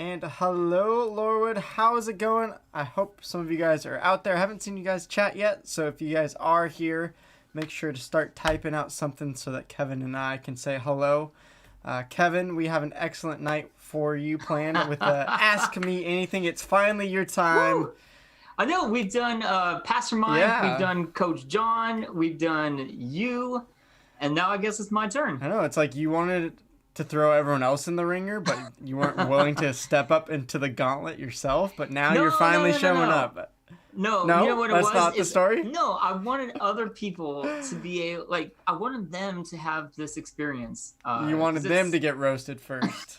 And hello, Laurelwood. How is it going? I hope some of you guys are out there. I haven't seen you guys chat yet, so if you guys are here, make sure to start typing out something so that Kevin and I can say hello. Kevin, we have an excellent night for you planned with Ask Me Anything. It's finally your time. Woo! I know we've done Pastor Mike, we've done Coach John, we've done you, and now I guess it's my turn. I know, it's like you wanted to throw everyone else in the ringer, but you weren't willing to step up into the gauntlet yourself, but now you're finally showing up. No, you know what it that's was? not the story? No, I wanted other people to be I wanted them to have this experience. You wanted them to get roasted first.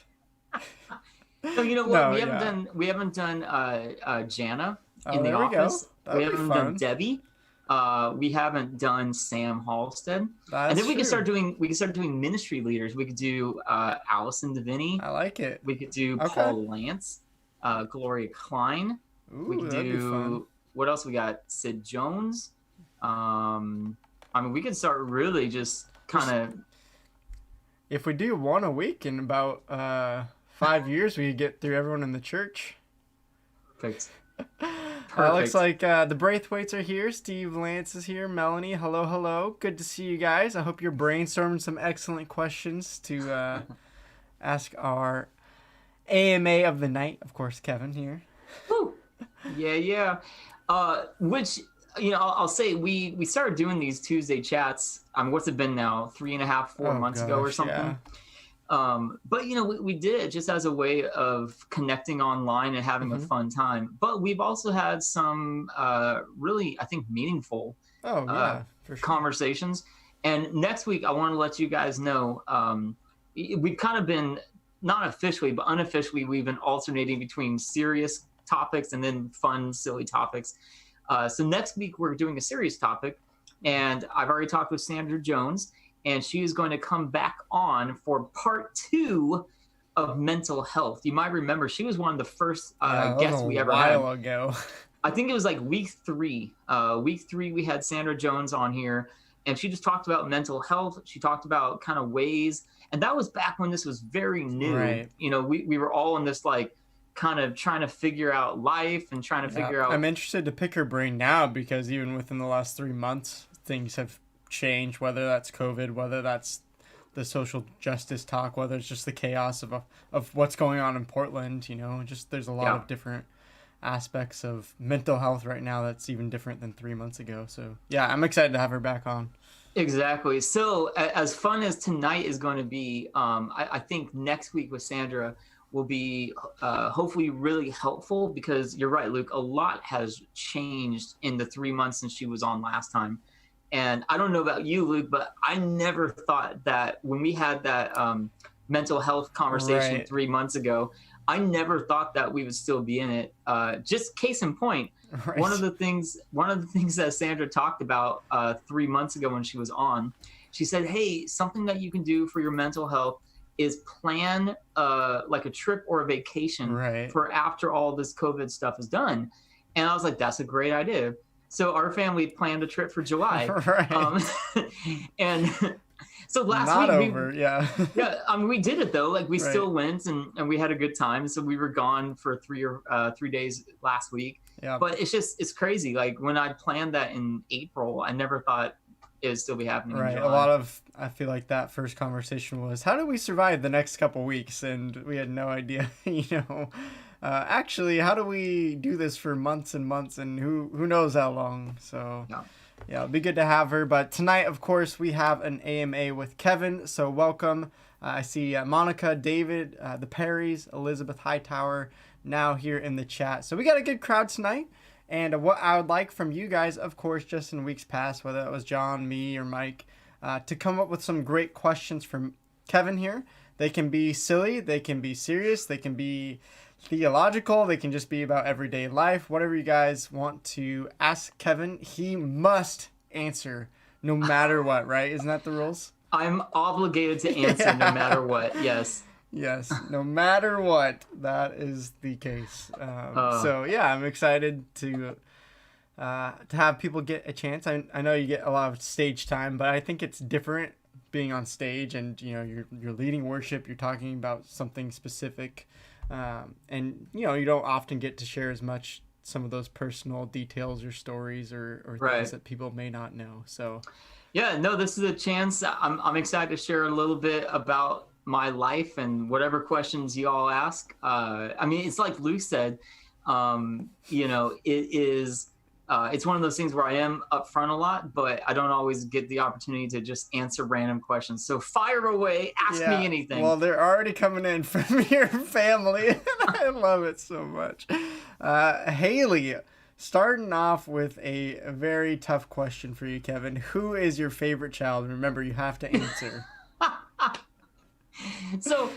So you know what? We haven't done Jana in the office. We haven't done Debbie. We haven't done Sam Halstead. And then we can start doing ministry leaders. We could do Allison Deviney. I like it. We could do Paul Lance, Gloria Klein. Ooh, we could do what else we got? Sid Jones. I mean, we could start really just kind of. If we do one a week in about 5 years, we could get through everyone in the church. Perfect. Looks like the Braithwaites are here. Steve Lance is here. Melanie, hello. Good to see you guys. I hope you're brainstorming some excellent questions to ask our AMA of the night. Of course, Kevin here. Woo. Yeah. Which, I'll say we started doing these Tuesday chats. What's it been now? 3.5, 4 months ago or something. Yeah. But we did it just as a way of connecting online and having a fun time. But we've also had some really, I think, meaningful for sure. conversations. And next week, I want to let you guys know, we've kind of been, not officially, but unofficially, we've been alternating between serious topics and then fun, silly topics. So next week, we're doing a serious topic. And I've already talked with Sandra Jones. And she is going to come back on for part 2 of mental health. You might remember she was one of the first guests we ever had. A while ago. I think it was like week 3. Week 3, we had Sandra Jones on here, and she just talked about mental health. She talked about kind of ways, and that was back when this was very new. Right. We were all in this kind of trying to figure out life and trying to figure out. I'm interested to pick her brain now because even within the last 3 months, things have change, whether that's COVID, whether that's the social justice talk, whether it's just the chaos of what's going on in Portland, just there's a lot of different aspects of mental health right now that's even different than 3 months ago. So yeah, I'm excited to have her back on. Exactly. So as fun as tonight is going to be, I think next week with Sandra will be hopefully really helpful, because you're right, Luke, a lot has changed in the 3 months since she was on last time. And I don't know about you, Luke, but I never thought that when we had that mental health conversation 3 months ago, I never thought that we would still be in it. Just case in point, one of the things that Sandra talked about 3 months ago when she was on, she said, hey, something that you can do for your mental health is plan like a trip or a vacation for after all this COVID stuff is done. And I was like, that's a great idea. So our family planned a trip for July. And so last week, we did it though. We still went and we had a good time. So we were gone for 3 days last week. Yeah. But it's crazy. When I planned that in April, I never thought it would still be happening. Right. A lot of, I feel like that first conversation was, how do we survive the next couple weeks? And we had no idea, actually, how do we do this for months and months and who knows how long? So yeah, it'll be good to have her. But tonight, of course, we have an AMA with Kevin. So welcome. I see Monica, David, the Perrys, Elizabeth Hightower now here in the chat. So we got a good crowd tonight. And what I would like from you guys, of course, just in weeks past, whether it was John, me, or Mike, to come up with some great questions from Kevin here. They can be silly, they can be serious, they can be theological, they can just be about everyday life. Whatever you guys want to ask Kevin, he must answer no matter what, right? Isn't that the rules? I'm obligated to answer no matter what, yes. Yes, no matter what, that is the case. So yeah, I'm excited to have people get a chance. I know you get a lot of stage time, but I think it's different being on stage and you're leading worship. You're talking about something specific And you don't often get to share as much some of those personal details or stories or Right. things that people may not know. So Yeah, no, this is a chance. I'm excited to share a little bit about my life and whatever questions you all ask. I mean, it's like Luke said, it is. It's one of those things where I am upfront a lot, but I don't always get the opportunity to just answer random questions. So fire away, ask me yeah, anything. well, they're already coming in from your family. I love it so much. Haley, starting off with a very tough question for you, Kevin. Who is your favorite child? Remember, you have to answer. So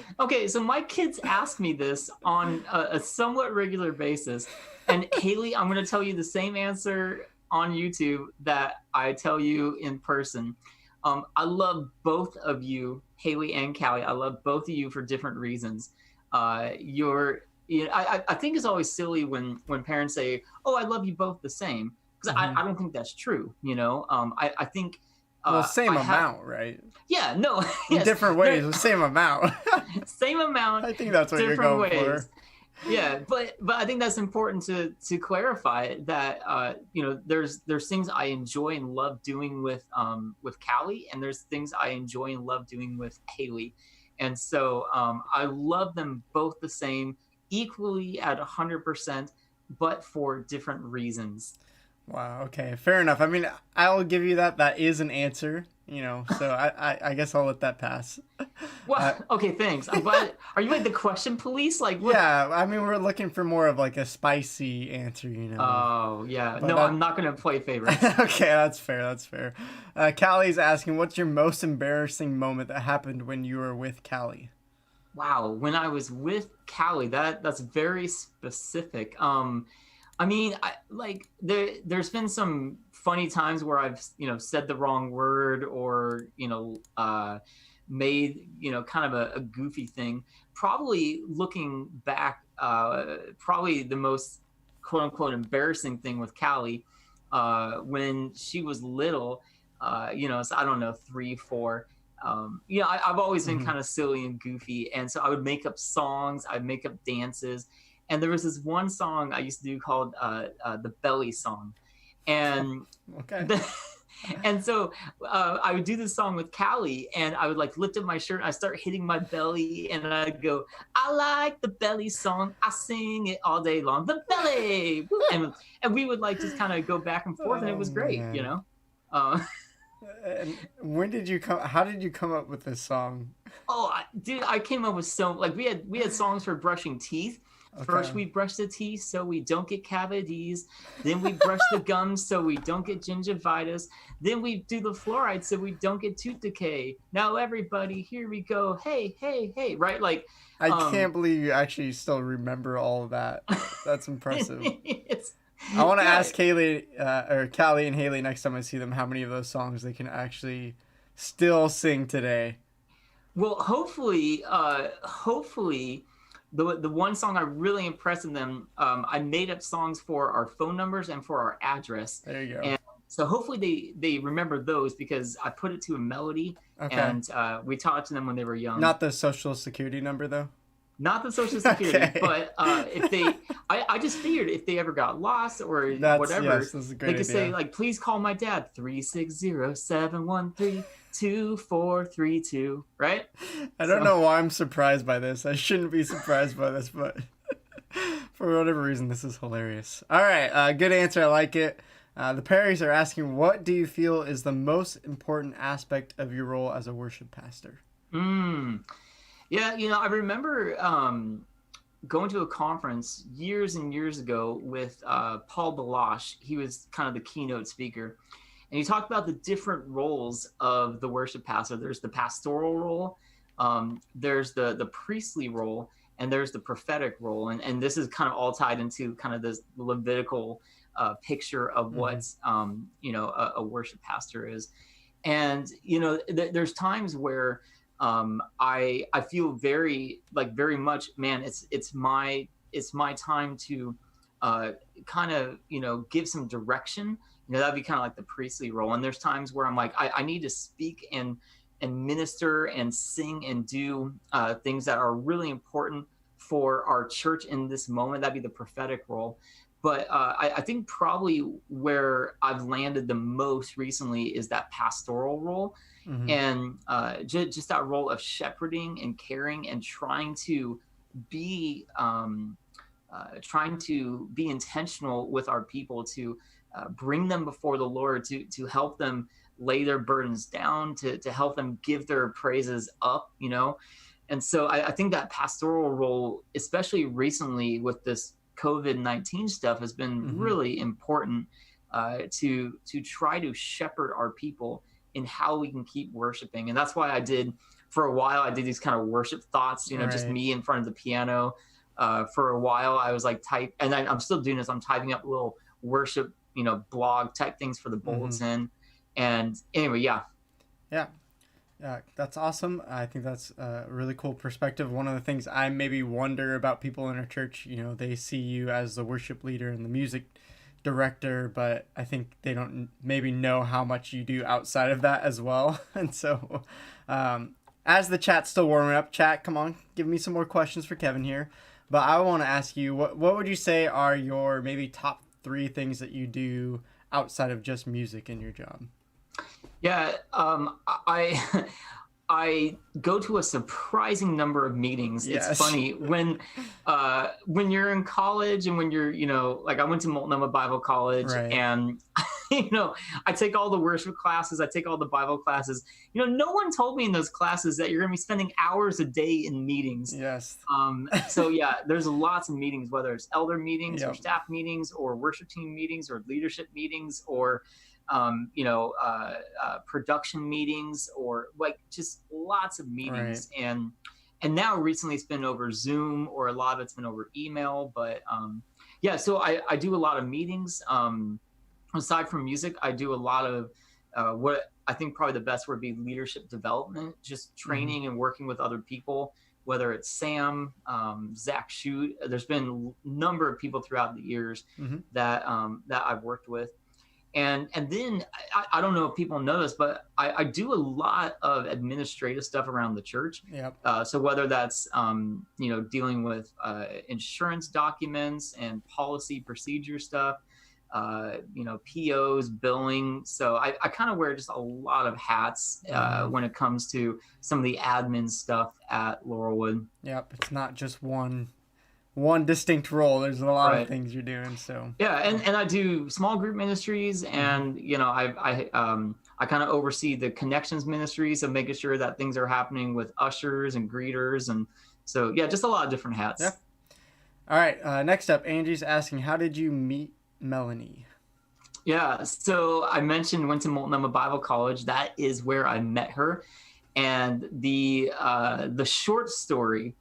my kids ask me this on a somewhat regular basis. And Haley, I'm going to tell you the same answer on YouTube that I tell you in person. I love both of you, Haley and Callie. I love both of you for different reasons. I think it's always silly when parents say, "Oh, I love you both the same," because I don't think that's true. I think. Well, same amount, right? Yeah, no. In different ways, the same amount. Same amount. I think that's what you're going for. Yeah, but I think that's important to clarify that there's things I enjoy and love doing with Callie, and there's things I enjoy and love doing with Haley, and so I love them both the same, equally at 100%, but for different reasons. Wow. Okay. Fair enough. I mean, I'll give you that. That is an answer. So I guess I'll let that pass. Well, okay. Thanks. I'm glad. Are you like the question police? Like, what? Yeah. I mean, we're looking for more of like a spicy answer. Oh yeah. But no, I'm not gonna play favorites. Okay, that's fair. That's fair. Callie's asking, what's your most embarrassing moment that happened when you were with Callie? Wow, when I was with Callie, that's very specific. I mean, there's been some funny times where I've said the wrong word or made kind of a goofy thing. Probably looking back, probably the most quote unquote embarrassing thing with Callie when she was little. So I don't know, 3, 4. I've always been kind of silly and goofy, and so I would make up songs, I'd make up dances. And there was this one song I used to do called the Belly Song. And okay. And so I would do this song with Callie, and I would like lift up my shirt and I start hitting my belly, and I'd go, "I like the belly song, I sing it all day long, the belly." And we would like just kind of go back and forth, and it was great, And when did you come? How did you come up with this song? Dude, I came up with we had songs for brushing teeth. Okay. First, we brush the teeth so we don't get cavities. Then we brush the gums so we don't get gingivitis. Then we do the fluoride so we don't get tooth decay. Now, everybody, here we go. Hey, hey, hey, right? Like, I can't believe you actually still remember all of that. That's impressive. I want to ask Haley or Callie and Haley next time I see them how many of those songs they can actually still sing today. Well, hopefully, the one song I really impressed them, I made up songs for our phone numbers and for our address. There you go. And so hopefully they remember those because I put it to a melody, and we taught it to them when they were young. Not the social security number though. Not the social security, but if they, I just figured if they ever got lost or whatever, yes, that's a great they could idea. say like, "Please call my dad 360-713-2432," right? I don't know why I'm surprised by this. I shouldn't be surprised by this, but for whatever reason, this is hilarious. All right, good answer. I like it. The Perrys are asking, what do you feel is the most important aspect of your role as a worship pastor? Yeah, I remember going to a conference years and years ago with Paul Balash. He was kind of the keynote speaker. And he talked about the different roles of the worship pastor. There's the pastoral role, there's the priestly role, and there's the prophetic role. And this is kind of all tied into kind of this Levitical picture of what, a worship pastor is. And, there's times where I feel very much, man, it's my time to kind of, give some direction. That'd be kind of like the priestly role. And there's times where I'm like, I need to speak and minister and sing and do things that are really important for our church in this moment. That'd be the prophetic role. But I think probably where I've landed the most recently is that pastoral role, Mm-hmm. and just that role of shepherding and caring and be trying to be intentional with our people, to bring them before the Lord, to help them lay their burdens down, to help them give their praises up, you know. And so I think that pastoral role, especially recently with this COVID-19 stuff, has been Mm-hmm. really important, to try to shepherd our people in how we can keep worshiping. And that's why for a while, I did these kind of worship thoughts, you know, just Right. me in front of the piano. For a while, I was like I'm still doing this. I'm typing up little worship, you know, blog type things for the Mm-hmm. bulletin. And anyway, yeah. Yeah. Yeah, that's awesome. I think that's a really cool perspective. One of the things I maybe wonder about people in our church, you know, they see you as the worship leader and the music director, but I think they don't maybe know how much you do outside of that as well. And so, as the chat's still warming up, chat, come on, give me some more questions for Kevin here. But I want to ask you, what would you say are your maybe top 3 things that you do outside of just music in your job? Yeah, I I go to a surprising number of meetings. It's Yes. funny when you're in college and when you're, you know, like I went to Multnomah Bible College, Right. and you know, I take all the worship classes, I take all the Bible classes. You know, no one told me in those classes that you're going to be spending hours a day in meetings. Yes. So yeah, there's lots of meetings, whether it's elder meetings or Yep. staff meetings or worship team meetings or leadership meetings or production meetings, or like just lots of Right. meetings. And now recently it's been over Zoom, or a lot of it's been over email. But yeah, so I do a lot of meetings. Aside from music, I do a lot of what I think probably the best word would be leadership development, just Mm-hmm. training and working with other people, whether it's Sam, Zach Shute. There's been a number of people throughout the years Mm-hmm. that I've worked with. And then I don't know if people know this, but I do a lot of administrative stuff around the church. Yep. So whether that's you know, dealing with insurance documents and policy procedure stuff, you know, POs, billing. So I kind of wear just a lot of hats Mm-hmm. when it comes to some of the admin stuff at Laurelwood. Yep. It's not just one distinct role. There's a lot of Right. things you're doing. So. Yeah, and I do small group ministries, Mm-hmm. and you know, I kind of oversee the connections ministries of making sure that things are happening with ushers and greeters, and so yeah, just a lot of different Yeah. hats. All right. Next up, Angie's asking, how did you meet Melanie? Yeah, so I mentioned went to Multnomah Bible College. That is where I met her, and the short story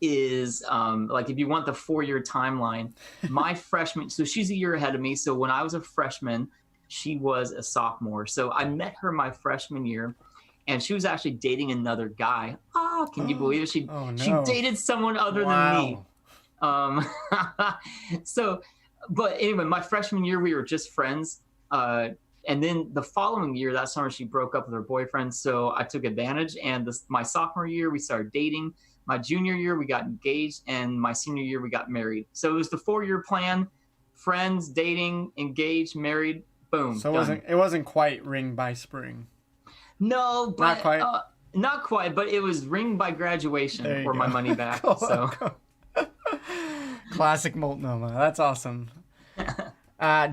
is like, if you want the 4-year timeline, my freshman, so she's a year ahead of me. So when I was a freshman, she was a sophomore. So I met her my freshman year, and she was actually dating another guy. Oh, can you believe it? Oh She no! dated someone other than me. Wow. Um, so, but anyway, my freshman year, we were just friends. And then the following year, that summer, she broke up with her boyfriend. So I took advantage. And my sophomore year, we started dating. My junior year, we got engaged. And my senior year, we got married. So it was the 4-year plan: friends, dating, engaged, married, boom, So done. it wasn't quite ring by spring. No, Not but quite. not quite. But it was ring by graduation There you or my go. money back. Cool. So. Classic Multnomah. That's awesome.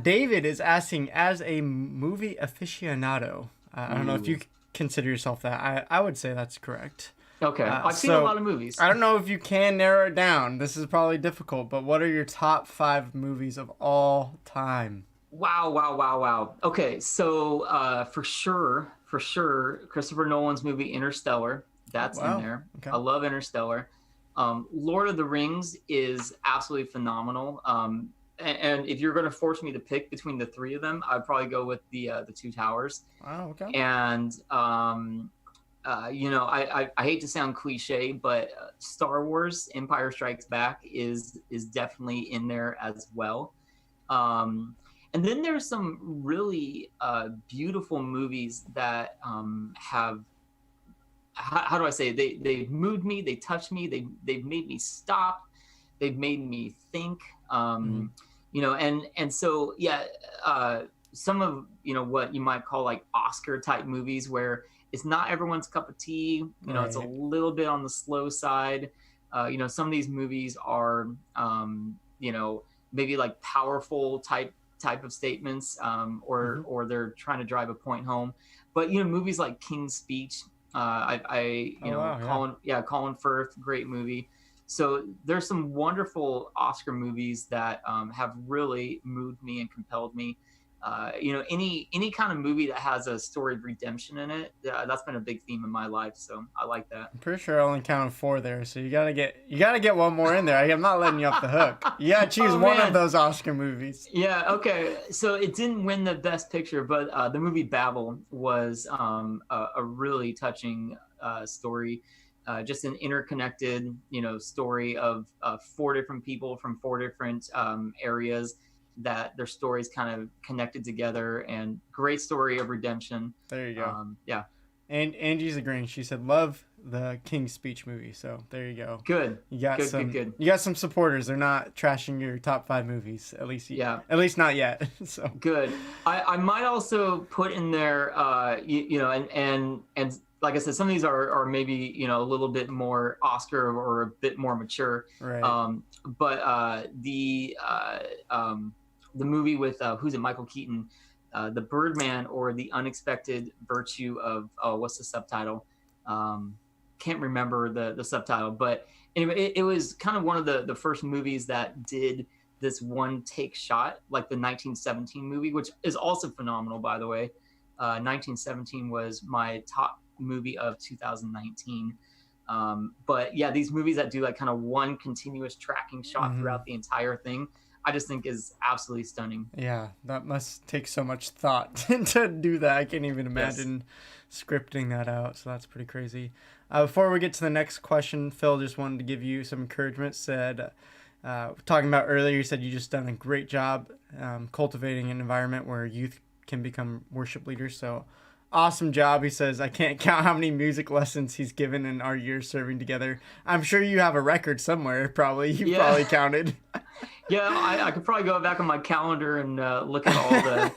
David is asking, as a movie aficionado, I don't know if you consider yourself that. I would say that's correct. Okay, I've seen a lot of movies. I don't know if you can narrow it down. This is probably difficult, but what are your top 5 movies of all time? Wow. Okay, so for sure, Christopher Nolan's movie Interstellar, that's in Wow. there. Okay. I love Interstellar. Lord of the Rings is absolutely phenomenal. And if you're going to force me to pick between the 3 of them, I'd probably go with the Two Towers. Wow. Okay. And you know, I hate to sound cliche, but Star Wars: Empire Strikes Back is definitely in there as well. And then there's some really beautiful movies that have, how do I say, they've moved me, they touched me, they've made me stop. they've made me think. Mm-hmm. You know, and so yeah, some of what you might call like Oscar type movies where it's not everyone's cup of tea. You know, it's a Right. little bit on the slow side. Some of these movies are, maybe like powerful type of statements, Mm-hmm. or they're trying to drive a point home. But movies like King's Speech, Oh wow, yeah. Colin Firth, great movie. So there's some wonderful Oscar movies that have really moved me and compelled me. Any kind of movie that has a story of redemption in it, that's been a big theme in my life. So I like that. I'm pretty sure I only counted 4 there, so you gotta get one more in there. I'm not letting you off the hook. You gotta choose Oh one of man, those Oscar movies. yeah, okay. So it didn't win the best picture, but the movie Babel was a really touching story. Just an interconnected, story of 4 different people from 4 different areas that their stories kind of connected together, and great story of redemption. There you go. Yeah, And Angie's agreeing. She said love the King's Speech movie. So there you go. good, You got good, good, some. good. You got some supporters. They're not trashing your top 5 movies. Yeah. At least not yet. So Good. I might also put in there, and like I said, some of these are maybe a little bit more Oscar or a bit more mature. right. But the movie with who's it? Michael Keaton, The Birdman, or The Unexpected Virtue of, what's the subtitle? Can't remember the subtitle, but anyway, it was kind of one of the first movies that did this one take shot, like the 1917 movie, which is also phenomenal, by the way. 1917 was my top movie of 2019. But yeah, these movies that do like kind of one continuous tracking shot Mm-hmm. throughout the entire thing, I just think is absolutely stunning. Yeah, that must take so much thought to do that. I can't even Yes. imagine scripting that out. So that's pretty crazy. Before we get to the next question, Phil just wanted to give you some encouragement. Said, talking about earlier, you said you just done a great job cultivating an environment where youth can become worship leaders. So awesome job. He says, I can't count how many music lessons he's given in our years serving together. I'm sure you have a record somewhere. Probably you probably counted. Yeah, I could probably go back on my calendar and look at all the.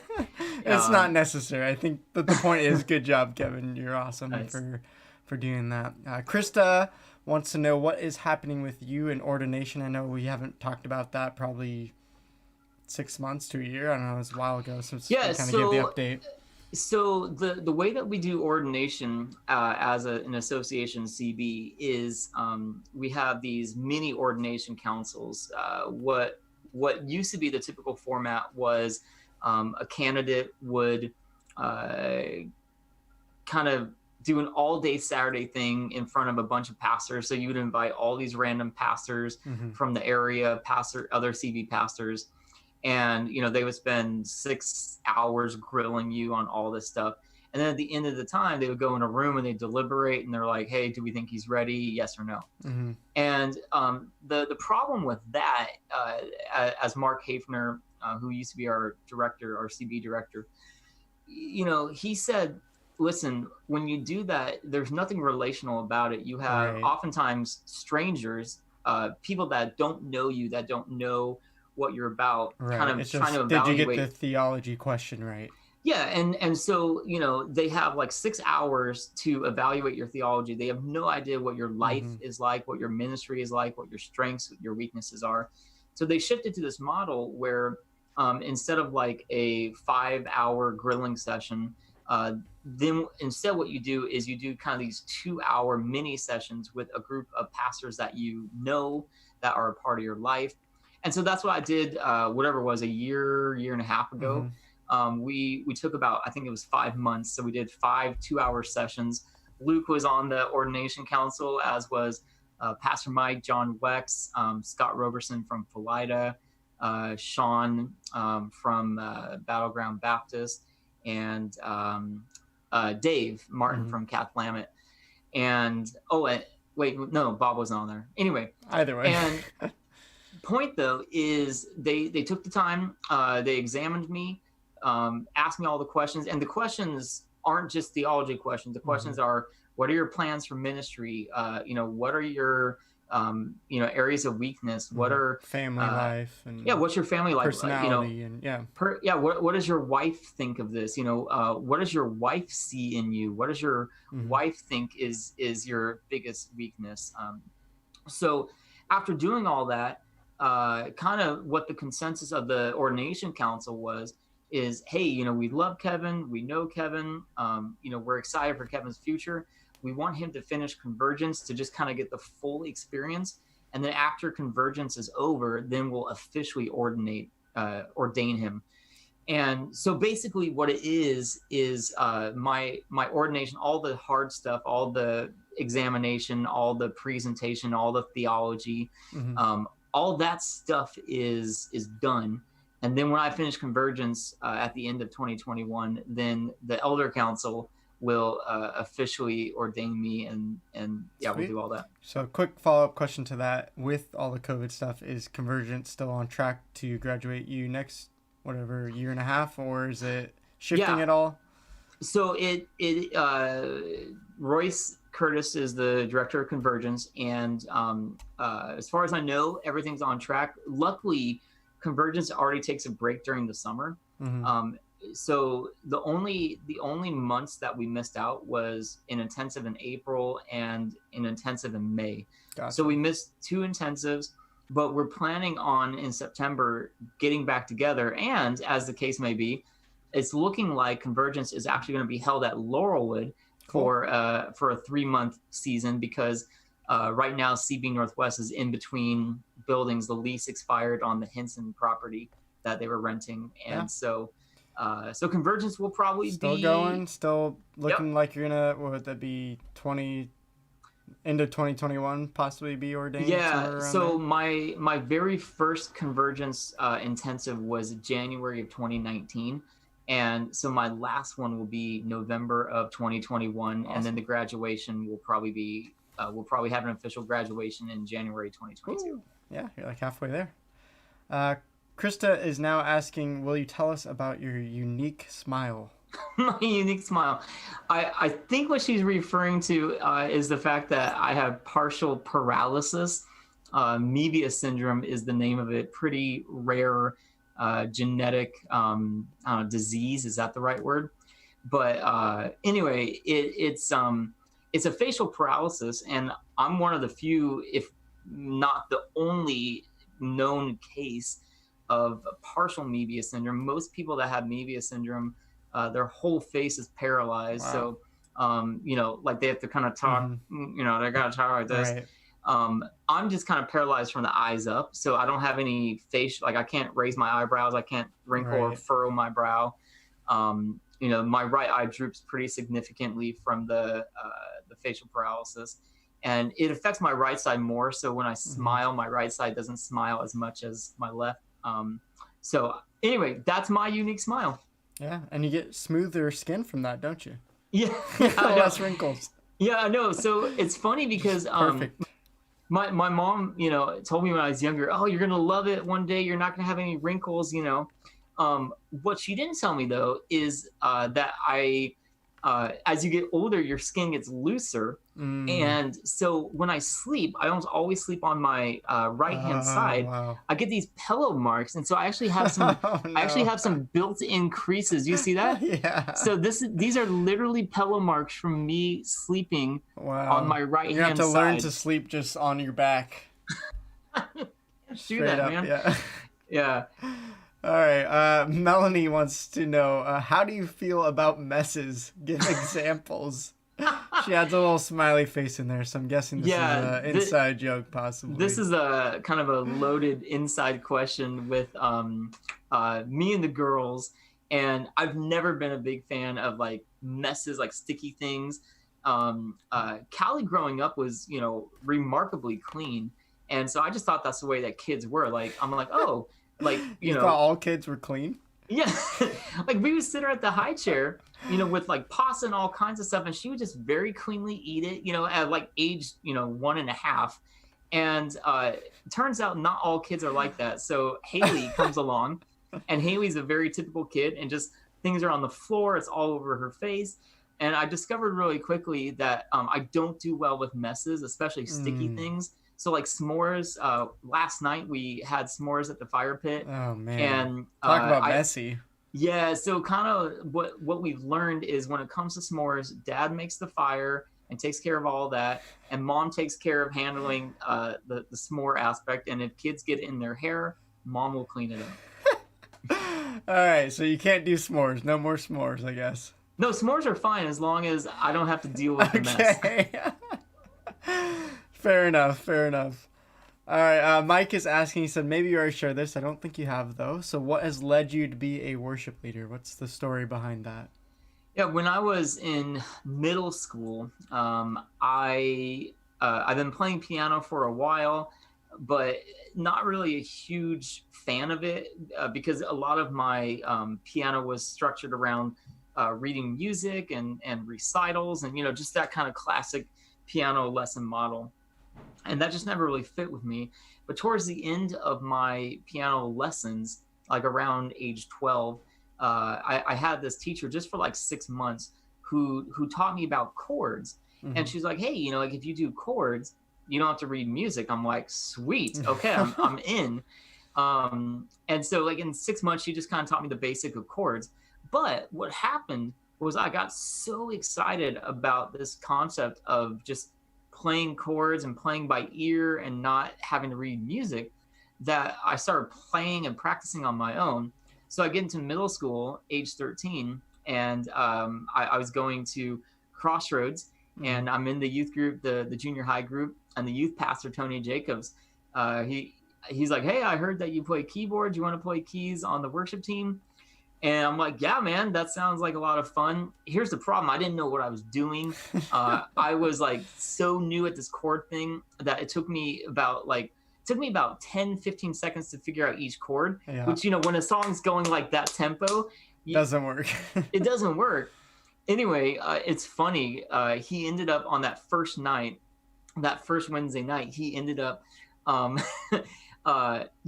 It's not necessary. I think that the point is, good job, Kevin. You're awesome Nice. for doing that. Krista wants to know what is happening with you in ordination. I know we haven't talked about that probably 6 months to a year. I don't know. It was a while ago since we kind of gave the update. So the way that we do ordination as an association CB is we have these mini ordination councils. What used to be the typical format was a candidate would kind of do an all-day Saturday thing in front of a bunch of pastors. So you would invite all these random pastors from the area, other CB pastors. And they would spend 6 hours grilling you on all this stuff, and then at the end of the time they would go in a room and they deliberate, and they're like, hey, do we think he's ready, yes or no? And the problem with that, as Mark Hafner, who used to be our CB director, he said, listen, when you do that, there's nothing relational about it. You have oftentimes strangers, people that don't know you, that don't know what you're about, kind of trying to evaluate. Did you get the theology question right? Yeah, and so they have like 6 hours to evaluate your theology. They have no idea what your life is like, what your ministry is like, what your strengths, your weaknesses are. So they shifted to this model where instead of like a 5-hour grilling session, then instead what you do is you do kind of these 2-hour mini sessions with a group of pastors that that are a part of your life. And so that's what I did, whatever it was, a year and a half ago. We took about, I think it was 5 months. So we did 5 2-hour sessions. Luke was on the ordination council, as was Pastor Mike, John Wex, Scott Roberson from Philida, Sean from Battleground Baptist, and Dave Martin from Cathlamet. And, wait, no, Bob wasn't on there. Anyway. Either way. And point though is they took the time, they examined me, asked me all the questions, and the questions aren't just theology questions. The questions are, what are your plans for ministry? What are your areas of weakness. What are family life and what's your family life? Personality and what does your wife think of this? What does your wife see in you? What does your wife think is your biggest weakness? So after doing all that, kind of what the consensus of the ordination council was is, hey, we love Kevin, we know Kevin, we're excited for Kevin's future. We want him to finish Convergence to just kind of get the full experience. And then after Convergence is over, then we'll officially ordain him. And so basically what it is my ordination, all the hard stuff, all the examination, all the presentation, all the theology, all that stuff is done. And then when I finish Convergence at the end of 2021, then the Elder Council will officially ordain me, and Sweet. We'll do all that. So quick follow-up question to that. With all the COVID stuff, is Convergence still on track to graduate you next, whatever, year and a half, or is it shifting at all? So Royce Curtis is the director of Convergence, and as far as I know, everything's on track. Luckily, Convergence already takes a break during the summer. So the only months that we missed out was an intensive in April and an intensive in May. Gotcha. So we missed 2 intensives, but we're planning on in September getting back together. And as the case may be, it's looking like Convergence is actually going to be held at Laurelwood for a 3-month season, because right now CB Northwest is in between buildings. The lease expired on the Hinson property that they were renting, and so Convergence will probably still going, still looking like you're gonna, what would that be, into 2021 possibly be ordained? Yeah. So my very first Convergence intensive was January of 2019. And so my last one will be November of 2021. Awesome. And then the graduation will probably be, we'll probably have an official graduation in January 2022. Ooh. Yeah, you're like halfway there. Krista is now asking, will you tell us about your unique smile? My unique smile. I think what she's referring to is the fact that I have partial paralysis. Mevius syndrome is the name of it. Pretty rare genetic disease. Is that the right word? But anyway, it's a facial paralysis, and I'm one of the few, if not the only, known case of partial Mevius syndrome. Most people that have Mevius syndrome, their whole face is paralyzed. Wow. So, like they have to kind of talk, they got to talk like this. Right. I'm just kind of paralyzed from the eyes up. So I don't have any face, like I can't raise my eyebrows. I can't wrinkle or furrow my brow. My right eye droops pretty significantly from the facial paralysis. And it affects my right side more. So when I smile, my right side doesn't smile as much as my left. So anyway, that's my unique smile. Yeah, and you get smoother skin from that, don't you? Yeah. Less wrinkles. Yeah, I know. So it's funny because my mom, told me when I was younger, oh, you're going to love it one day. You're not going to have any wrinkles, What she didn't tell me, though, is that as you get older, your skin gets looser. And so when I sleep, I almost always sleep on my right-hand side. Wow. I get these pillow marks. And so I actually have some I actually have some built-in creases. You see that? Yeah. So these are literally pillow marks from me sleeping on my right-hand side. You have to learn to sleep just on your back. Do that, up, man. Yeah. Yeah. All right. Melanie wants to know, how do you feel about messes? Give examples. She adds a little smiley face in there, so I'm guessing this is an inside joke, possibly. This is a kind of a loaded inside question with me and the girls, and I've never been a big fan of like messes, like sticky things. Callie growing up was, remarkably clean, and so I just thought that's the way that kids were. Like I'm like, oh. Like you thought all kids were clean? Yeah. Like we would sit her at the high chair, with like pasta and all kinds of stuff, and she would just very cleanly eat it, at like age 1.5. And it turns out not all kids are like that. So Haley comes along, and Haley's a very typical kid, and just things are on the floor, it's all over her face. And I discovered really quickly that I don't do well with messes, especially sticky things. So like s'mores, last night we had s'mores at the fire pit. Oh man, And talk about messy. yeah, so kind of what we've learned is when it comes to s'mores, dad makes the fire and takes care of all that, and mom takes care of handling the s'more aspect. And if kids get in their hair, mom will clean it up. All right, so you can't do s'mores. No more s'mores, I guess. No, s'mores are fine as long as I don't have to deal with the mess. Okay. Fair enough. Fair enough. All right. Mike is asking. He said, maybe you already shared this. I don't think you have though. So, what has led you to be a worship leader? What's the story behind that? Yeah, when I was in middle school, I've been playing piano for a while, but not really a huge fan of it because a lot of my piano was structured around reading music and recitals and just that kind of classic piano lesson model, and that just never really fit with me. But towards the end of my piano lessons, like around age 12, I had this teacher just for like 6 months who taught me about chords. Mm-hmm. And she's like, hey, like if you do chords, you don't have to read music. I'm like, sweet, okay, I'm in. And so like in 6 months, she just kind of taught me the basic of chords. But what happened was I got so excited about this concept of just playing chords and playing by ear and not having to read music that I started playing and practicing on my own. So I get into middle school, age 13, and I was going to Crossroads, and I'm in the youth group, the junior high group, and the youth pastor, Tony Jacobs, he's like, hey, I heard that you play keyboard. Do you want to play keys on the worship team? And I'm like, yeah, man, that sounds like a lot of fun. Here's the problem. I didn't know what I was doing. I was like so new at this chord thing that it took me about 10, 15 seconds to figure out each chord, which, when a song's going like that tempo, doesn't work. It doesn't work. Anyway, it's funny. He ended up on that first night, that first Wednesday night, he ended up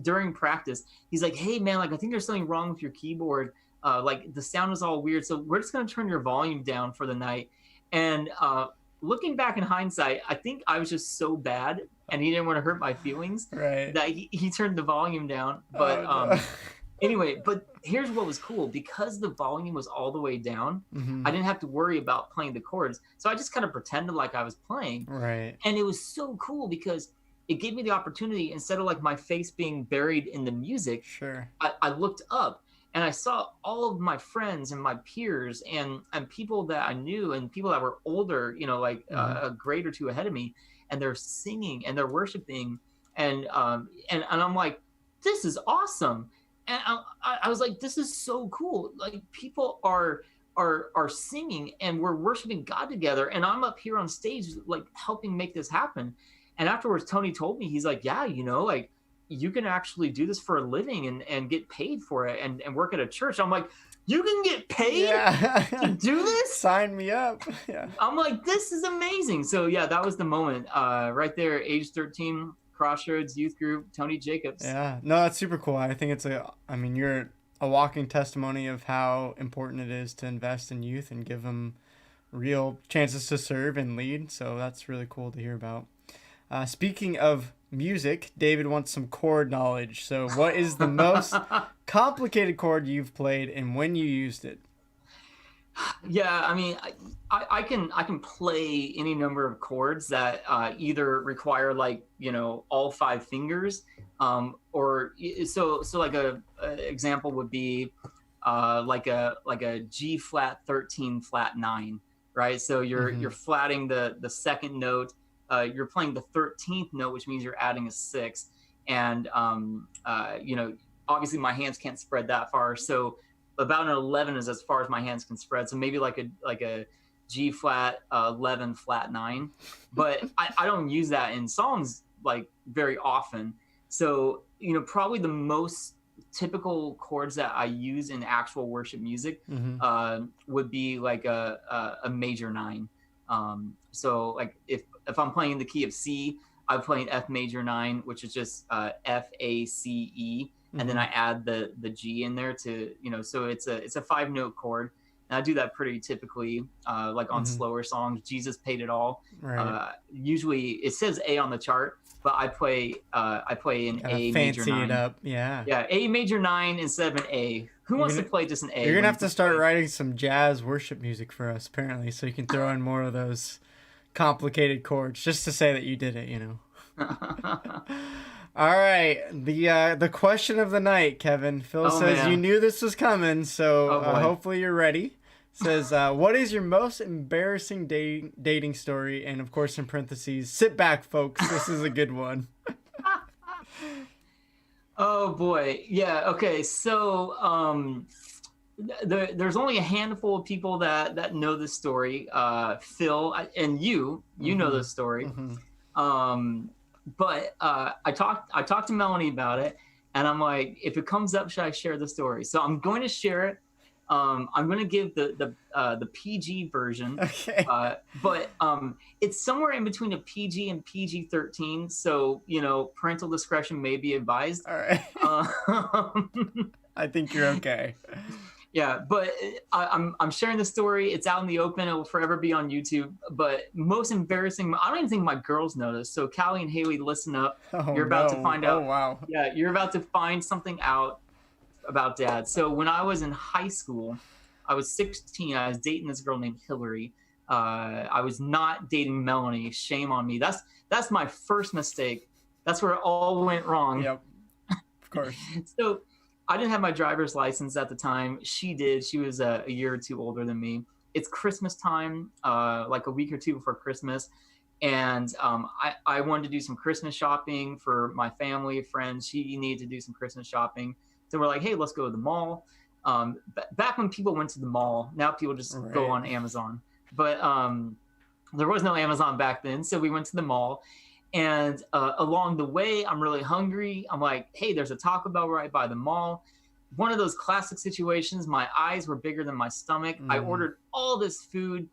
during practice, he's like, hey man, like I think there's something wrong with your keyboard. Like the sound is all weird. So we're just going to turn your volume down for the night. And looking back in hindsight, I think I was just so bad and he didn't want to hurt my feelings, right, that he turned the volume down. But anyway, but here's what was cool. Because the volume was all the way down, I didn't have to worry about playing the chords. So I just kind of pretended like I was playing. Right. And it was so cool because it gave me the opportunity, instead of like my face being buried in the music, sure, I looked up and I saw all of my friends and my peers and people that I knew and people that were older, like a grade or two ahead of me, and they're singing and they're worshiping, and I'm like, this is awesome. And I was like, this is so cool. Like people are singing and we're worshiping God together, and I'm up here on stage like helping make this happen. And afterwards, Tony told me, he's like, yeah, like you can actually do this for a living and get paid for it and work at a church. I'm like, you can get paid to do this? Sign me up. Yeah. I'm like, this is amazing. So yeah, that was the moment right there, age 13, Crossroads youth group, Tony Jacobs. Yeah, no, that's super cool. I think you're a walking testimony of how important it is to invest in youth and give them real chances to serve and lead. So that's really cool to hear about. Speaking of music, David wants some chord knowledge. So what is the most complicated chord you've played and when you used it? Yeah, I mean, I can play any number of chords that either require like, all 5 fingers, or so like a example would be like a G flat 13 flat 9, right? So you're flatting the second note. You're playing the 13th note, which means you're adding a 6. And, obviously my hands can't spread that far. So about an 11 is as far as my hands can spread. So maybe like a G flat 11 flat 9. But I don't use that in songs like very often. So, probably the most typical chords that I use in actual worship music would be like a major 9. So like if I'm playing the key of C, I'm playing F major 9, which is just F A C E, and then I add the G in there to so it's a 5-note chord, and I do that pretty typically like on slower songs. Jesus Paid It All. Right. Usually it says A on the chart, but I play an A major fancy 9. it up, yeah. Yeah, A major 9 instead of an A. Who wants to play just an A? You're gonna have to start writing some jazz worship music for us, apparently, so you can throw in more of those complicated chords, just to say that you did it, you know. All right, the question of the night, Kevin. Phil says man. You knew this was coming, so hopefully you're ready. Says, what is your most embarrassing dating story? And of course, in parentheses, sit back, folks. This is a good one. Oh boy, yeah. Okay, so there's only a handful of people that know this story. Phil and you know this story. Mm-hmm. But I talked to Melanie about it, and I'm like, if it comes up, should I share the story? So I'm going to share it. I'm going to give the PG version. Okay. But it's somewhere in between a PG and PG-13, so parental discretion may be advised. All right. I think you're okay. Yeah, but I'm sharing the story. It's out in the open. It will forever be on YouTube. But most embarrassing, I don't even think my girls know this. So Callie and Haley, listen up. You're about to find out. Oh, wow. Yeah, you're about to find something out about Dad. So when I was in high school, I was 16. I was dating this girl named Hillary. I was not dating Melanie. Shame on me. That's my first mistake. That's where it all went wrong. Yep, of course. So I didn't have my driver's license at the time. She did. She was a year or two older than me. It's Christmas time, like a week or two before Christmas. And I wanted to do some Christmas shopping for my family, friends. She needed to do some Christmas shopping. So we're like, hey, let's go to the mall. Back when people went to the mall, now people just go on Amazon. But there was no Amazon back then. So we went to the mall. And along the way, I'm really hungry. I'm like, hey, there's a Taco Bell right by the mall. One of those classic situations, my eyes were bigger than my stomach. I ordered all this food,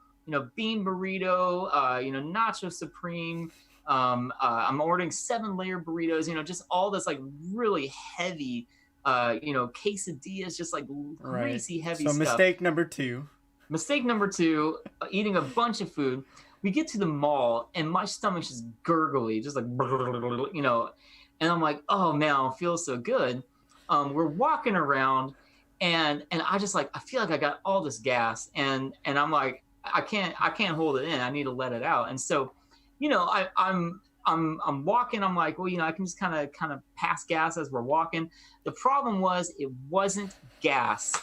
bean burrito, nacho supreme. I'm ordering 7-layer burritos, just all this like really heavy, quesadillas, just like greasy, heavy stuff. So mistake number 2. Mistake number 2, eating a bunch of food. We get to the mall and my stomach's just gurgly, just like, and I'm like, oh man, I don't feel so good. We're walking around and I just like, I feel like I got all this gas and I'm like, I can't hold it in. I need to let it out. And so, I'm walking. I'm like, well, I can just kind of pass gas as we're walking. The problem was it wasn't gas.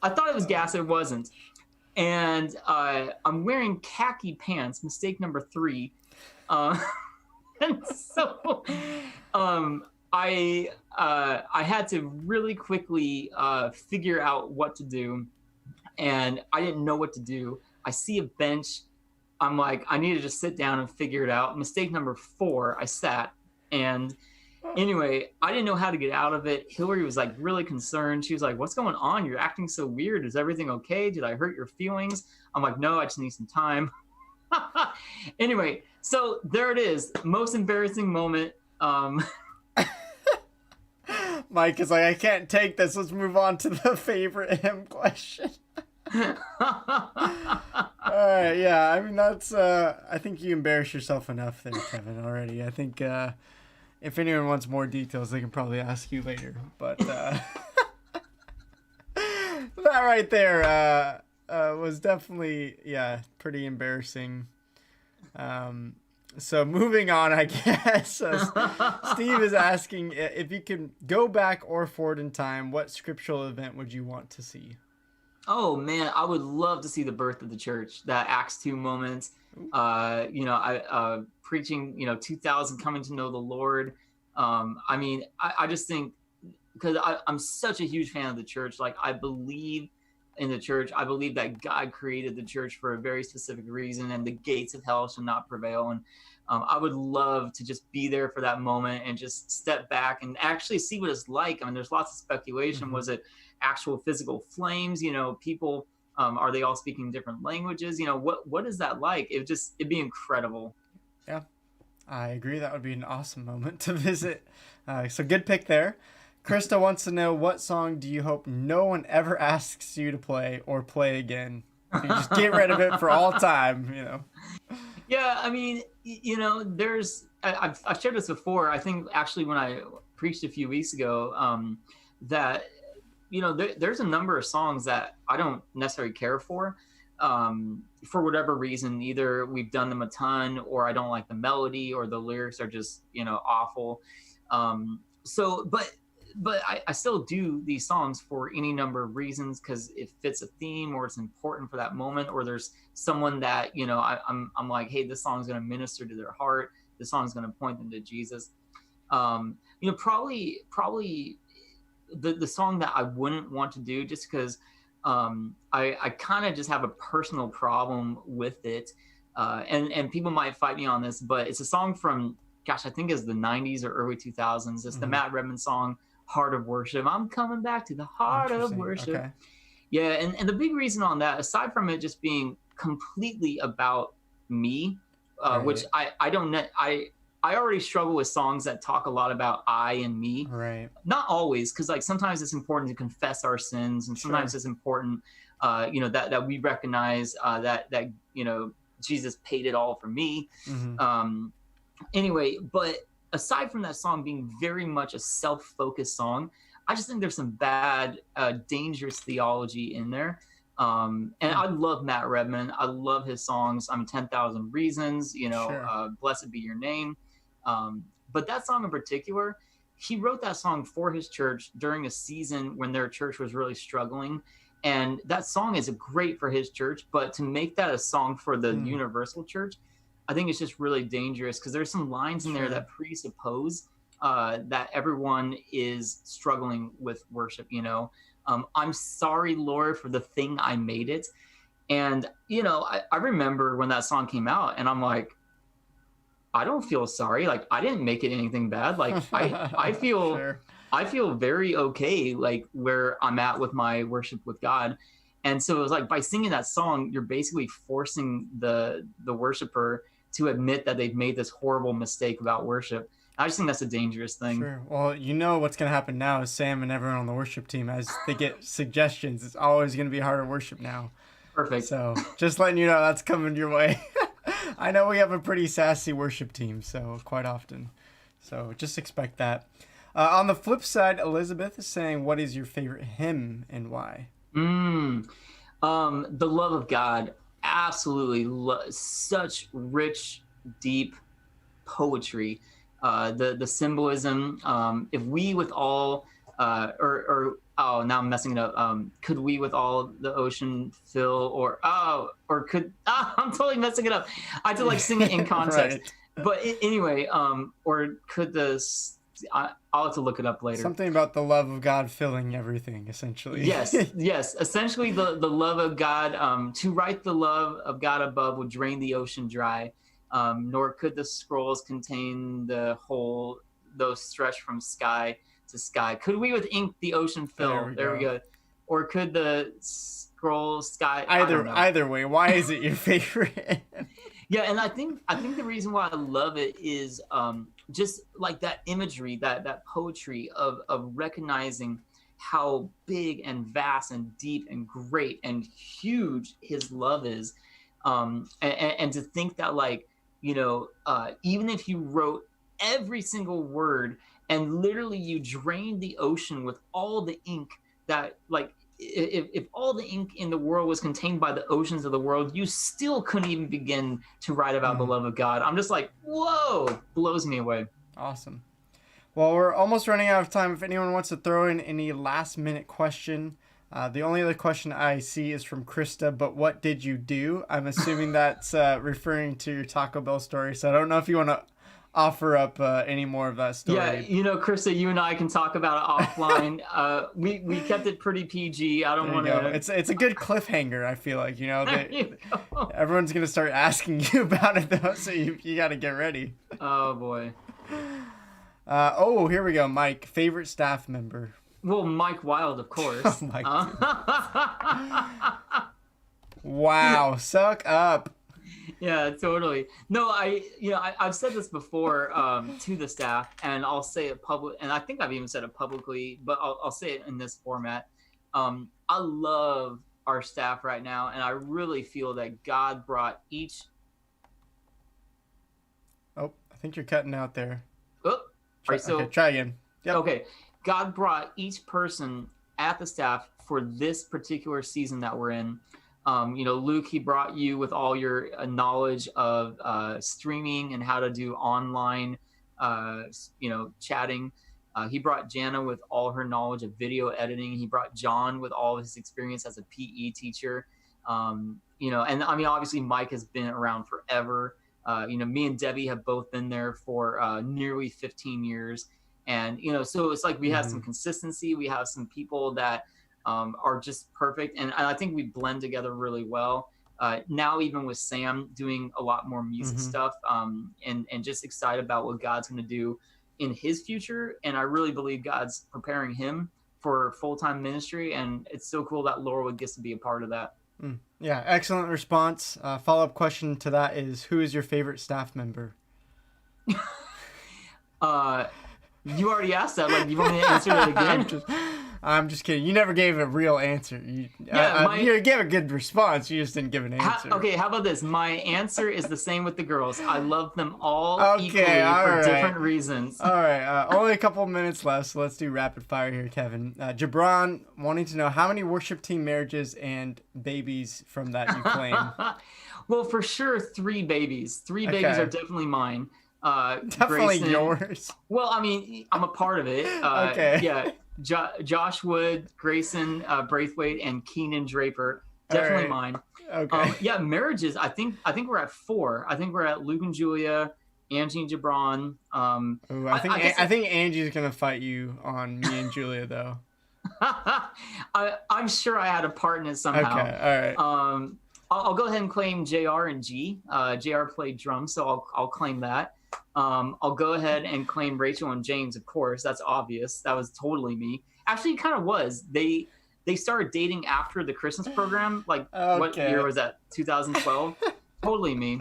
I thought it was gas. It wasn't. And I'm wearing khaki pants, mistake number 3. And so I had to really quickly figure out what to do. And I didn't know what to do. I see a bench. I'm like, I need to just sit down and figure it out. Mistake number 4, I sat. And anyway, I didn't know how to get out of it. Hillary was like really concerned. She was like, what's going on? You're acting so weird. Is everything okay? Did I hurt your feelings? I'm like, no, I just need some time. Anyway, so there it is. Most embarrassing moment. Mike is like, I can't take this. Let's move on to the favorite hymn question. All right, yeah. I mean, that's. I think you embarrass yourself enough there, Kevin. Already. I think if anyone wants more details, they can probably ask you later. But that right there was definitely pretty embarrassing. So moving on, I guess. Steve is asking if you can go back or forward in time, what scriptural event would you want to see? Oh man, I would love to see the birth of the church. That Acts 2 moment. Preaching, 2,000 coming to know the Lord. I just think because I'm such a huge fan of the church. Like I believe in the church. I believe that God created the church for a very specific reason, and the gates of hell shall not prevail. And I would love to just be there for that moment and just step back and actually see what it's like. I mean, there's lots of speculation. Mm-hmm. Was it actual physical flames? People, are they all speaking different languages? What is that like? It'd be incredible. Yeah, I agree. That would be an awesome moment to visit. So good pick there. Krista wants to know, what song do you hope no one ever asks you to play or play again? You just get rid of it for all time, you know. Yeah, I mean, I've shared this before. I think actually when I preached a few weeks ago, that there's a number of songs that I don't necessarily care for whatever reason. Either we've done them a ton, or I don't like the melody, or the lyrics are just awful. But I still do these songs for any number of reasons, because it fits a theme, or it's important for that moment, or there's someone that I'm like, hey, this song's going to minister to their heart. This song's going to point them to Jesus. Probably the song that I wouldn't want to do, just because I kind of just have a personal problem with it, and people might fight me on this, but it's a song from, gosh, I think it's the 90s or early 2000s. It's the Matt Redman song, Heart of Worship. I'm coming back to the heart of worship. Okay. Yeah, and the big reason on that, aside from it just being completely about me, right, which I already struggle with songs that talk a lot about I and me. Right. Not always, because like sometimes it's important to confess our sins, and sometimes it's important, that we recognize that Jesus paid it all for me. Mm-hmm. Anyway, but aside from that song being very much a self-focused song, I just think there's some bad, dangerous theology in there. And I love Matt Redman. I love his songs. 10,000 Reasons, Blessed Be Your Name. But that song in particular, he wrote that song for his church during a season when their church was really struggling. And that song is great for his church, but to make that a song for the universal church, I think it's just really dangerous, because there's some lines in there that presuppose that everyone is struggling with worship. I'm sorry, Lord, for the thing I made it. And, I remember when that song came out, and I'm like, I don't feel sorry. Like, I didn't make it anything bad. Like, I feel sure. I feel very okay, like where I'm at with my worship with God. And so it was like, by singing that song, you're basically forcing the worshiper to admit that they've made this horrible mistake about worship. I just think that's a dangerous thing. Sure. Well, what's going to happen now is Sam and everyone on the worship team, as they get suggestions, it's always going to be harder worship now. Perfect. So just letting you know that's coming your way. I know we have a pretty sassy worship team, so quite often. So just expect that. On the flip side, Elizabeth is saying, what is your favorite hymn and why? The Love of God. Absolutely. Such rich, deep poetry. The symbolism. If we with all, now I'm messing it up. Could we with all the ocean fill, I'm totally messing it up. I had to sing it in context. Right. But anyway, or could I'll have to look it up later. Something about the love of God filling everything, essentially. Yes. Essentially, the love of God. To write the love of God above would drain the ocean dry. Nor could the scrolls contain the whole, though stretched from sky to sky. Could we with ink the ocean fill? There we go. Or could the scrolls sky? Either way, why is it your favorite? Yeah, and I think the reason why I love it is just like that imagery, that poetry of recognizing how big and vast and deep and great and huge his love is, and to think that even if you wrote every single word and literally you drained the ocean with all the ink that if all the ink in the world was contained by the oceans of the world, you still couldn't even begin to write about the love of God. I'm just like, whoa, blows me away. Awesome. Well, we're almost running out of time. If anyone wants to throw in any last minute question, the only other question I see is from Krista, but what did you do? I'm assuming that's referring to your Taco Bell story. So I don't know if you want to offer up any more of that story. Yeah, Krista, you and I can talk about it offline. We kept it pretty PG. I don't want to. It's a good cliffhanger. I feel like everyone's gonna start asking you about it though, so you got to get ready. Oh boy. Here we go. Mike, favorite staff member. Well, Mike Wild, of course. Oh my God. Wow, suck up. Yeah, totally. No, I've said this before to the staff, and I'll say it public, and I think I've even said it publicly, but I'll say it in this format. I love our staff right now, and I really feel that God brought each. Oh, I think you're cutting out there. Oh, okay, try again. Yep. Okay, God brought each person at the staff for this particular season that we're in. Luke, he brought you with all your knowledge of streaming and how to do online, chatting. He brought Jana with all her knowledge of video editing. He brought John with all of his experience as a PE teacher. And I mean, obviously Mike has been around forever. Me and Debbie have both been there for nearly 15 years. And, so it's like we have some consistency. We have some people that are just perfect. And I think we blend together really well. Now, even with Sam doing a lot more music stuff and just excited about what God's going to do in his future. And I really believe God's preparing him for full-time ministry. And it's so cool that Laurelwood gets to be a part of that. Yeah, excellent response. Follow-up question to that is, who is your favorite staff member? You already asked that. Like, you want me to answer that again? I'm just kidding. You never gave a real answer. You gave a good response. You just didn't give an answer. How about this? My answer is the same with the girls. I love them all equally for different reasons. All right. Only a couple of minutes left, so let's do rapid fire here, Kevin. Jabron wanting to know how many worship team marriages and babies from that you claim. Well, for sure, 3 babies. 3 babies are definitely mine. Definitely Grayson. Yours. Well, I mean, I'm a part of it. Okay. Yeah. Josh Wood, Grayson Braithwaite, and Keenan Draper. Definitely mine. Okay. Marriages. I think we're at 4. I think we're at Luke and Julia, Angie and Jabron. I think Angie's gonna fight you on me and Julia though. I'm sure I had a part in it somehow. Okay. All right. I'll go ahead and claim JR and G. JR played drums, so I'll claim that. I'll go ahead and claim Rachel and James, of course. That's obvious. That was totally me. Actually, it kind of was. They started dating after the Christmas program. Like, What year was that? 2012? Totally me.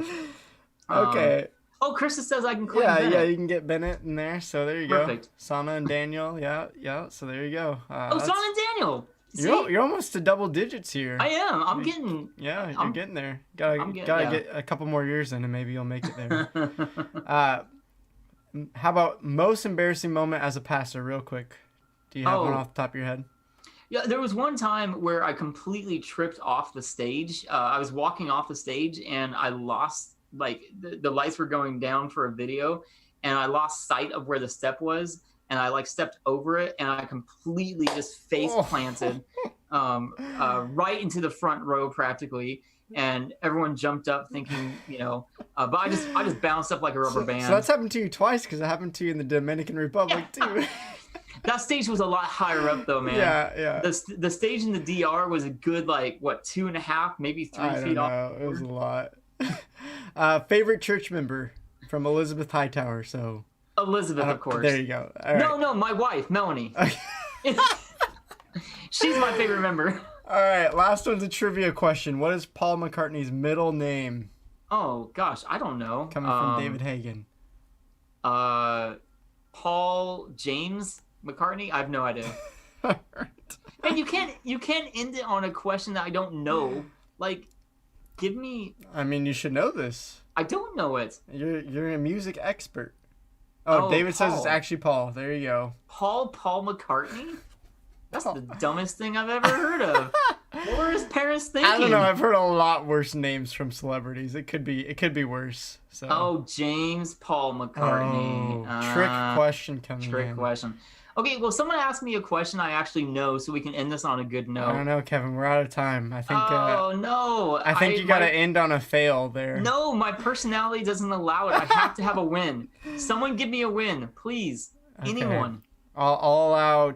Okay. Krista says I can claim Bennett. Yeah, you can get Bennett in there. So there you Perfect. go. Sana and Daniel. Yeah. So there you go. Sana and Daniel. You're almost to double digits here. I am. I'm getting. Yeah, you're getting there. Gotta get a couple more years in, and maybe you'll make it there. How about most embarrassing moment as a pastor, real quick? Do you have one off the top of your head? Yeah, there was one time where I completely tripped off the stage. I was walking off the stage, and I lost, like, the lights were going down for a video, and I lost sight of where the step was. And I stepped over it, and I completely just face planted right into the front row practically. And everyone jumped up thinking, but I just bounced up like a rubber band. So that's happened to you twice, because it happened to you in the Dominican Republic too. That stage was a lot higher up though, man. Yeah. The stage in the DR was a good 2.5, maybe 3 feet off. It was a lot. Favorite church member from Elizabeth Hightower. So. Elizabeth, of course. There you go. All right. No, my wife, Melanie. Okay. She's my favorite member. All right, last one's a trivia question. What is Paul McCartney's middle name? Oh, gosh, I don't know. Coming from David Hagen. Paul James McCartney? I have no idea. All right. And you can't end it on a question that I don't know. Give me... I mean, you should know this. I don't know it. You're a music expert. Oh, David says it's actually Paul. There you go. Paul McCartney? That's the dumbest thing I've ever heard of. What were his parents thinking? I don't know. I've heard a lot worse names from celebrities. It could be worse. So. Oh, James Paul McCartney. Trick question coming in. Trick question. Okay, well, someone asked me a question I actually know, so we can end this on a good note. I don't know, Kevin. We're out of time. I think. Oh no! I think you got to end on a fail there. No, my personality doesn't allow it. I have to have a win. Someone give me a win, please. Okay. Anyone. I'll allow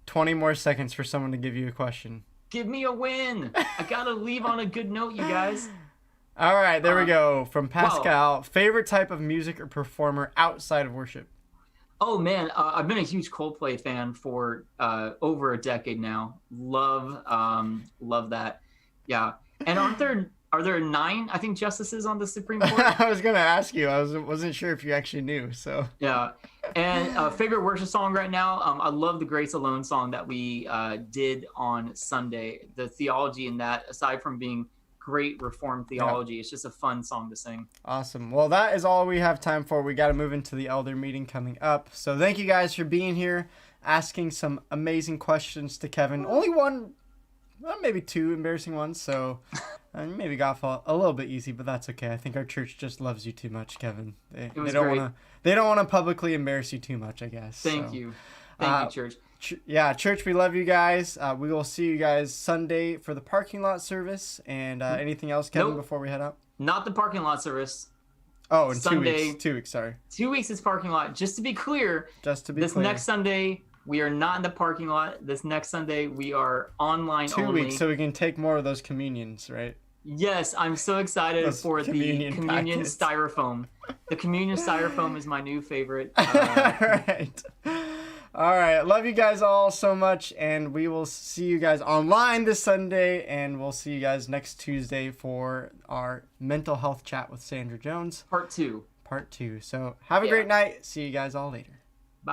20 more seconds for someone to give you a question. Give me a win. I gotta leave on a good note, you guys. All right, there we go. From Pascal, favorite type of music or performer outside of worship? Oh man, I've been a huge Coldplay fan for over a decade now. Love that. Yeah. And are there 9, I think, justices on the Supreme Court? I was gonna ask you. I wasn't sure if you actually knew. So. Yeah. And favorite worship song right now, I love the Grace Alone song that we did on Sunday. The theology in that, aside from being great Reformed theology, it's just a fun song to sing. Awesome. Well, that is all we have time for. We got to move into the elder meeting coming up. So thank you guys for being here, asking some amazing questions to Kevin. Only one, well, maybe two embarrassing ones. So maybe got a little bit easy, but that's okay. I think our church just loves you too much, Kevin. They don't want to publicly embarrass you too much, I guess. Thank you, church. Church, we love you guys. We will see you guys Sunday for the parking lot service. And anything else, Kevin, before we head out? Not the parking lot service. Oh, in Sunday, 2 weeks, sorry. 2 weeks is parking lot. Just to be clear, this next Sunday, we are not in the parking lot. This next Sunday, we are online 2 only. 2 weeks, so we can take more of those communions, right? Yes, I'm so excited for the communion styrofoam. The communion styrofoam is my new favorite. All right. Love you guys all so much, and we will see you guys online this Sunday, and we'll see you guys next Tuesday for our mental health chat with Sandra Jones. Part 2. So have a great night. See you guys all later.